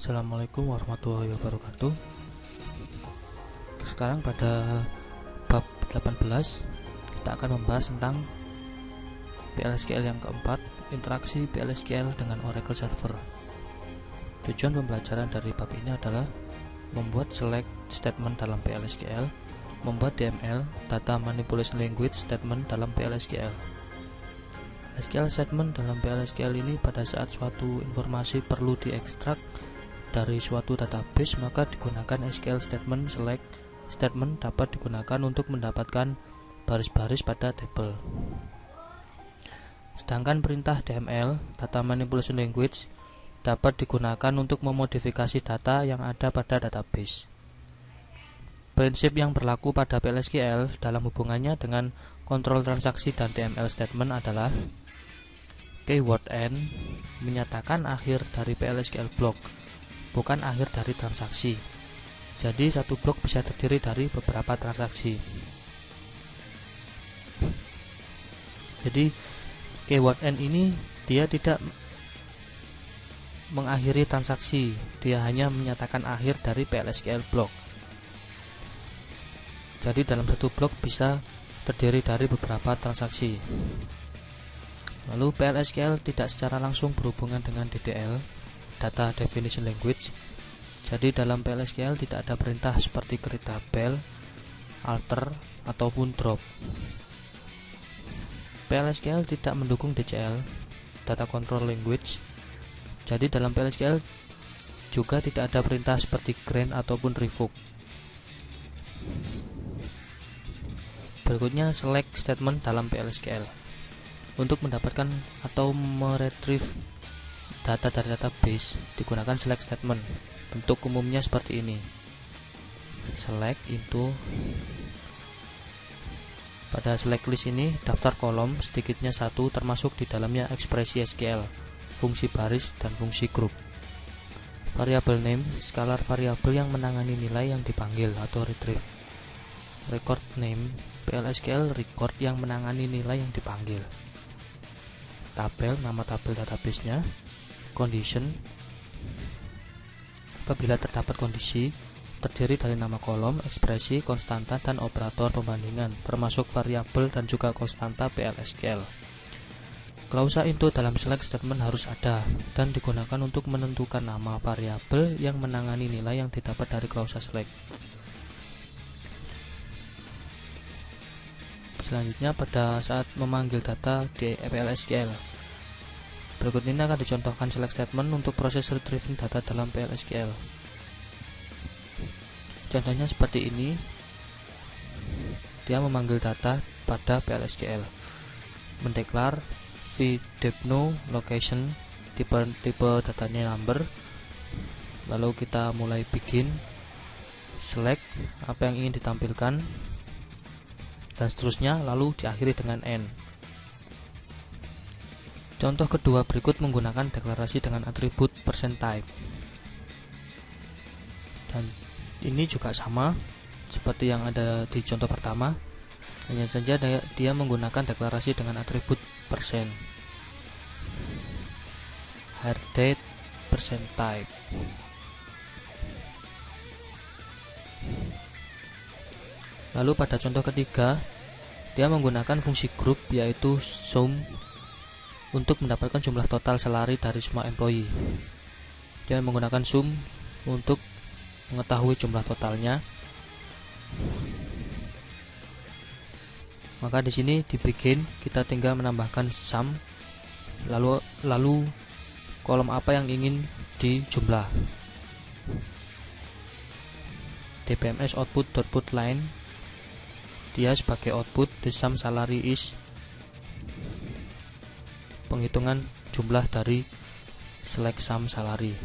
Assalamualaikum warahmatullahi wabarakatuh. Sekarang pada bab 18 kita akan membahas tentang PLSQL yang keempat, interaksi PLSQL dengan Oracle Server. Tujuan pembelajaran dari bab ini adalah membuat select statement dalam PLSQL, membuat DML data manipulation language statement dalam PLSQL. SQL statement dalam PLSQL ini pada saat suatu informasi perlu diekstrak dari suatu database, maka digunakan SQL statement. Select statement dapat digunakan untuk mendapatkan baris-baris pada tabel. Sedangkan perintah DML data manipulation language dapat digunakan untuk memodifikasi data yang ada pada database. Prinsip yang berlaku pada PLSQL dalam hubungannya dengan kontrol transaksi dan DML statement adalah keyword end menyatakan akhir dari PLSQL block, bukan akhir dari transaksi. Jadi satu blok bisa terdiri dari beberapa transaksi. Jadi keyword end ini dia tidak mengakhiri transaksi, dia hanya menyatakan akhir dari PLSQL block. Jadi dalam satu blok bisa terdiri dari beberapa transaksi. Lalu PLSQL tidak secara langsung berhubungan dengan DDL, Data Definition Language. Jadi dalam PLSQL tidak ada perintah seperti create tabel, alter, ataupun drop. PLSQL tidak mendukung DCL, Data Control Language. Jadi dalam PLSQL juga tidak ada perintah seperti grant ataupun revoke. Berikutnya select statement dalam PLSQL. Untuk mendapatkan atau meretrieve data dari database digunakan select statement. Bentuk umumnya seperti ini. Select into, pada select list ini daftar kolom sedikitnya satu, termasuk di dalamnya ekspresi SQL, fungsi baris dan fungsi grup. Variable name, skalar variabel yang menangani nilai yang dipanggil atau retrieve. Record name, PLSQL record yang menangani nilai yang dipanggil. Tabel, nama tabel database-nya. Condition, apabila terdapat kondisi, terdiri dari nama kolom, ekspresi, konstanta, dan operator pembandingan, termasuk variabel dan juga konstanta PLSQL. Klausa into dalam select statement harus ada dan digunakan untuk menentukan nama variabel yang menangani nilai yang didapat dari klausa select. Selanjutnya pada saat memanggil data di PLSQL. Berikut ini akan dicontohkan select statement untuk proses retrieving data dalam PLSQL. Contohnya seperti ini. Dia memanggil data pada PLSQL. Mendeklar vdepno location, tipe datanya number. Lalu kita mulai begin, select apa yang ingin ditampilkan, dan seterusnya, lalu diakhiri dengan end. Contoh kedua berikut menggunakan deklarasi dengan atribut %type. Dan ini juga sama seperti yang ada di contoh pertama, hanya saja dia menggunakan deklarasi dengan atribut %. Hardate %type. Lalu pada contoh ketiga, dia menggunakan fungsi group yaitu sum untuk mendapatkan jumlah total salary dari semua employee. Dia menggunakan sum untuk mengetahui jumlah totalnya. Maka di sini di begin kita tinggal menambahkan sum, lalu kolom apa yang ingin dijumlah. dbms output.putLine, dia sebagai output, the sum salary is penghitungan jumlah dari select sum salary.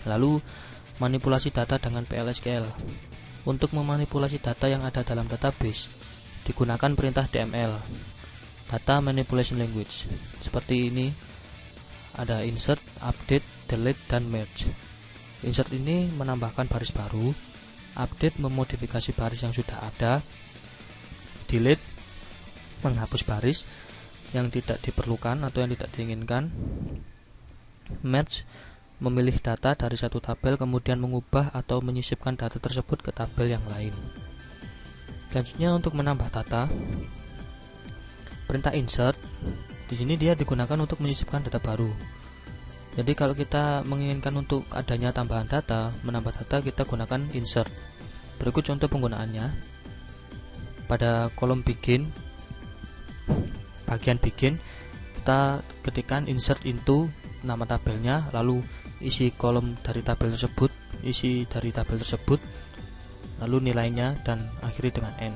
Lalu manipulasi data dengan PLSQL. Untuk memanipulasi data yang ada dalam database digunakan perintah DML, Data Manipulation Language. Seperti ini, ada insert, update, delete, dan merge. Insert ini menambahkan baris baru, update memodifikasi baris yang sudah ada, delete menghapus baris yang tidak diperlukan atau yang tidak diinginkan, merge memilih data dari satu tabel kemudian mengubah atau menyisipkan data tersebut ke tabel yang lain. Selanjutnya untuk menambah data, perintah insert di sini dia digunakan untuk menyisipkan data baru. Jadi kalau kita menginginkan untuk adanya tambahan data, menambah data, kita gunakan insert. Berikut contoh penggunaannya. Pada kolom begin, bagian begin, kita ketikkan insert into nama tabelnya, lalu isi kolom dari tabel tersebut, lalu nilainya, dan akhiri dengan n.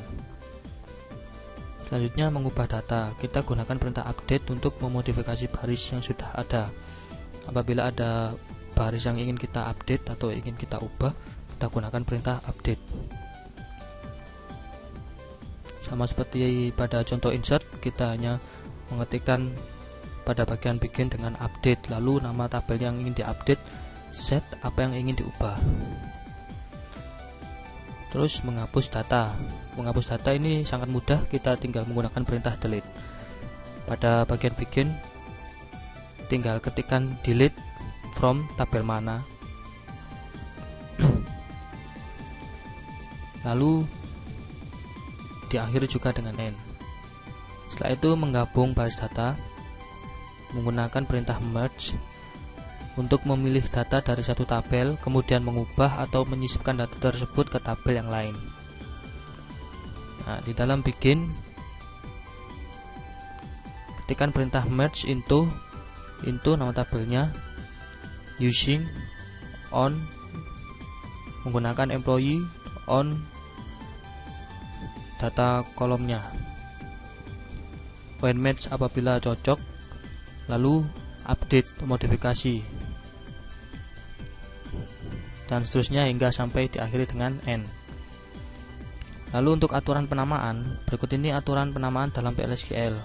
Selanjutnya mengubah data, kita gunakan perintah update untuk memodifikasi baris yang sudah ada. Apabila ada baris yang ingin kita update atau ingin kita ubah, kita gunakan perintah update. Sama seperti pada contoh insert, kita hanya mengetikkan pada bagian begin dengan update, lalu nama tabel yang ingin diupdate, set apa yang ingin diubah. Terus menghapus data. Menghapus data ini sangat mudah, kita tinggal menggunakan perintah delete. Pada bagian begin, tinggal ketikkan delete from tabel mana, lalu diakhiri juga dengan n. Setelah itu menggabung baris data menggunakan perintah merge untuk memilih data dari satu tabel kemudian mengubah atau menyisipkan data tersebut ke tabel yang lain. Nah, di dalam begin ketikkan perintah merge into nama tabelnya using on menggunakan employee on data kolomnya, when match apabila cocok, lalu update modifikasi, dan seterusnya hingga sampai diakhiri dengan n. Lalu untuk aturan penamaan, berikut ini aturan penamaan dalam PLSQL.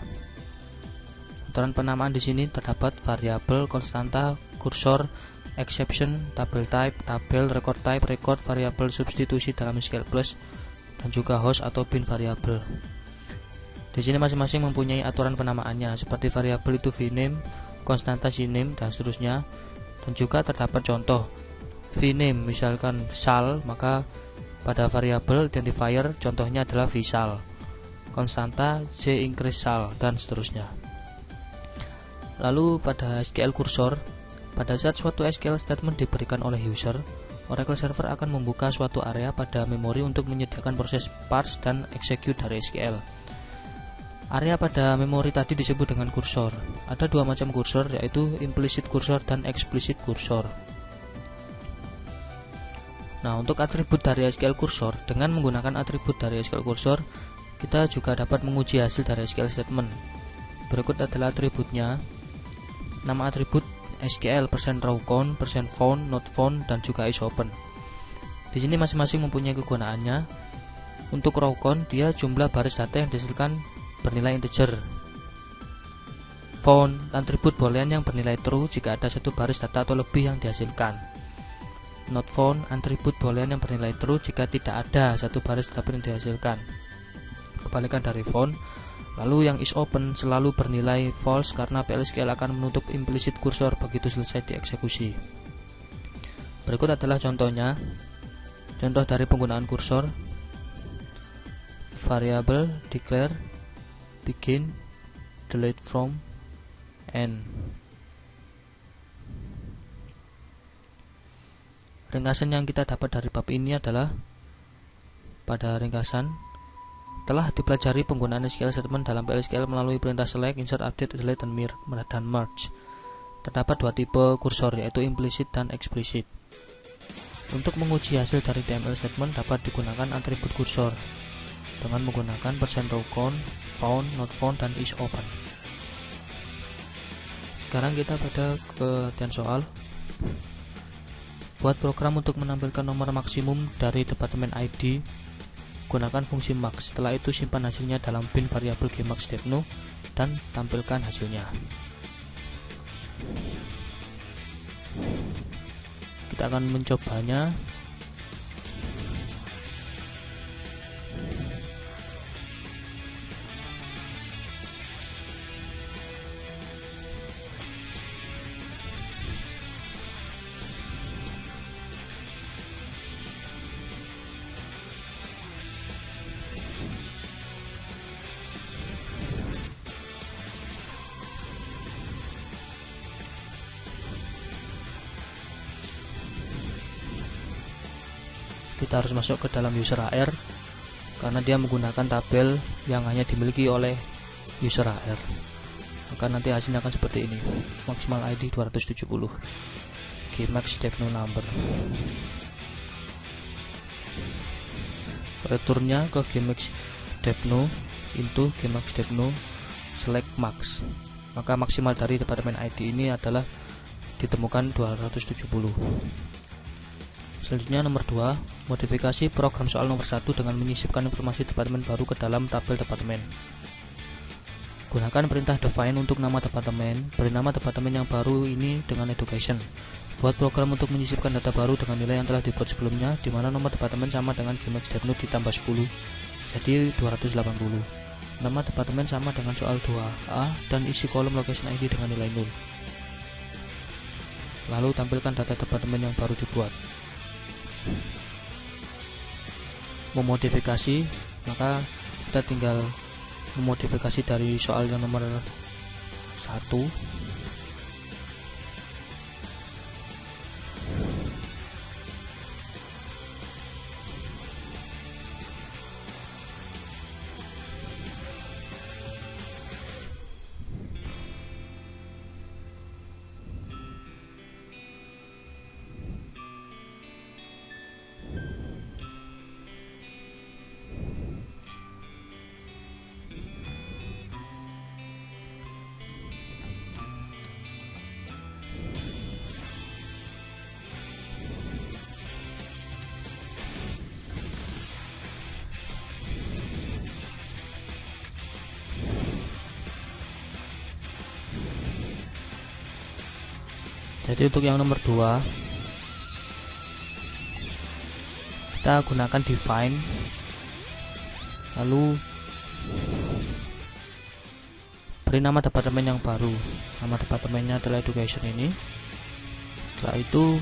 Aturan penamaan di sini terdapat variabel, konstanta, kursor, exception, tabel type, tabel, record type, record, variabel substitusi dalam SQL Plus, dan juga host atau bin variabel. Di sini masing-masing mempunyai aturan penamaannya, seperti variabel itu vname, konstanta cname, dan seterusnya. Dan juga terdapat contoh vname, misalkan sal, maka pada variabel identifier contohnya adalah vsal, konstanta j increase sal, dan seterusnya. Lalu pada SQL kursor, pada saat suatu SQL statement diberikan oleh user, Oracle Server akan membuka suatu area pada memori untuk menyediakan proses parse dan execute dari SQL. Area pada memori tadi disebut dengan kursor. Ada dua macam kursor, yaitu implicit kursor dan explicit kursor. Nah, untuk atribut dari SQL kursor, dengan menggunakan atribut dari SQL kursor, kita juga dapat menguji hasil dari SQL statement. Berikut adalah atributnya. Nama atribut SQL %rowcount, %found, not found, dan juga isOpen. Di sini masing-masing mempunyai kegunaannya. Untuk rowcount, dia jumlah baris data yang dihasilkan bernilai integer. Found, atribut boolean yang bernilai true jika ada satu baris data atau lebih yang dihasilkan. Not found, atribut boolean yang bernilai true jika tidak ada satu baris data yang dihasilkan. Kebalikan dari found. Lalu yang isOpen selalu bernilai false karena PLSQL akan menutup implicit kursor begitu selesai dieksekusi. Berikut adalah contohnya. Contoh dari penggunaan kursor: variable declare begin delete from end. Ringkasan yang kita dapat dari bab ini adalah, pada ringkasan, telah dipelajari penggunaan SQL statement dalam PLSQL melalui perintah select, insert, update, delete, dan merge. Terdapat dua tipe kursor, yaitu implicit dan explicit. Untuk menguji hasil dari TML statement dapat digunakan atribut kursor dengan menggunakan %rowcount, found, not found, dan isOpen. Sekarang kita pada latihan soal. Buat program untuk menampilkan nomor maksimum dari departemen ID. Gunakan fungsi max. Setelah itu simpan hasilnya dalam bin variabel gmax.no dan tampilkan hasilnya. Kita akan mencobanya. kita harus masuk ke dalam user HR karena dia menggunakan tabel yang hanya dimiliki oleh user HR. Maka nanti hasilnya akan seperti ini. Maksimal ID 270, Gmax Depno number. Returnnya ke Gmax Depno into Gmax Depno select max. Maka maksimal dari departemen ID ini adalah ditemukan 270. Selanjutnya nomor 2, modifikasi program soal nomor 1 dengan menyisipkan informasi departemen baru ke dalam tabel departemen. Gunakan perintah define untuk nama departemen. Beri nama departemen yang baru ini dengan education. Buat program untuk menyisipkan data baru dengan nilai yang telah dibuat sebelumnya, di mana nomor departemen sama dengan Gmax Depno ditambah 10, jadi 280. Nama departemen sama dengan soal 2A dan isi kolom location ID dengan nilai 0. Lalu tampilkan data departemen yang baru dibuat. Memodifikasi, maka kita tinggal memodifikasi dari soal yang nomor 1. Jadi untuk yang nomor 2 kita gunakan define, lalu beri nama departemen yang baru. Nama departemennya adalah education ini. Setelah itu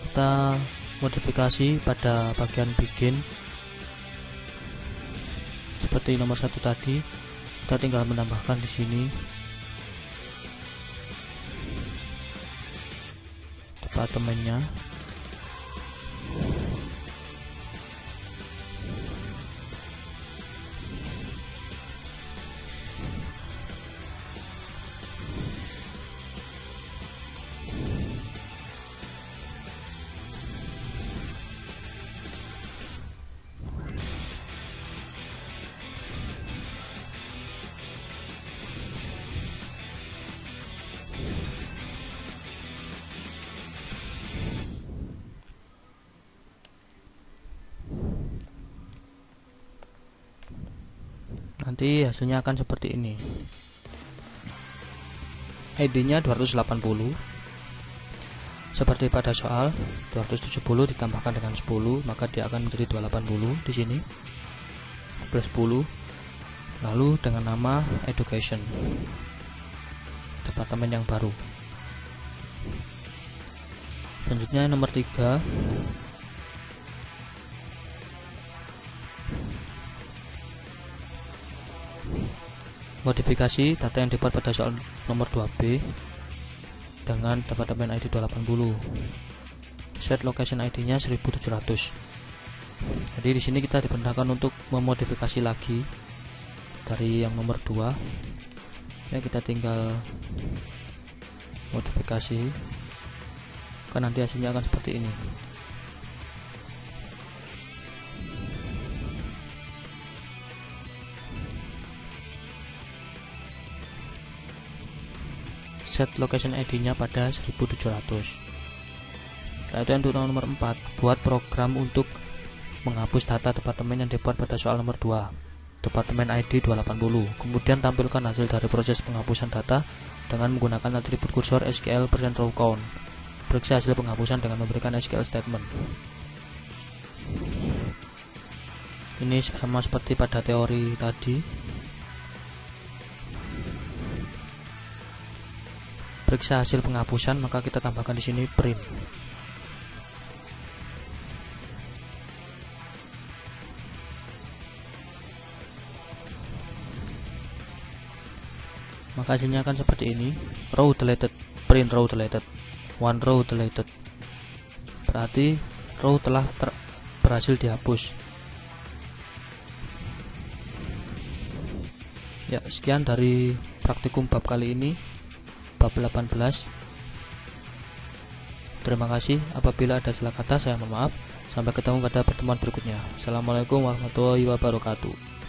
kita modifikasi pada bagian begin seperti nomor 1 tadi. Kita tinggal menambahkan di sini departemennya. Nanti hasilnya akan seperti ini. ID-nya 280. Seperti pada soal, 270 ditambahkan dengan 10, maka dia akan menjadi 280 di sini. Plus 10. Lalu dengan nama education. Departemen yang baru. Selanjutnya nomor 3. Modifikasi data yang dibuat pada soal nomor 2B dengan departemen ID 280. Set location ID-nya 1700. Jadi di sini kita diperintahkan untuk memodifikasi lagi dari yang nomor 2. Ya, kita tinggal modifikasi. Kan nanti hasilnya akan seperti ini. Set location ID-nya pada 1700. Setelah itu untuk nomor 4, buat program untuk menghapus data departemen yang dibuat pada soal nomor 2, departemen ID 280. Kemudian tampilkan hasil dari proses penghapusan data dengan menggunakan atribut kursor SQL %row_count. Periksa hasil penghapusan dengan memberikan SQL statement. Ini sama seperti pada teori tadi. Periksa hasil penghapusan, maka kita tambahkan di sini print. Maka hasilnya akan seperti ini. Row deleted, print row deleted, one row deleted. berarti row telah berhasil dihapus. Ya, sekian dari praktikum bab kali ini, bab 18. Terima kasih. Apabila ada salah kata, saya mohon maaf. Sampai ketemu pada pertemuan berikutnya. Assalamualaikum warahmatullahi wabarakatuh.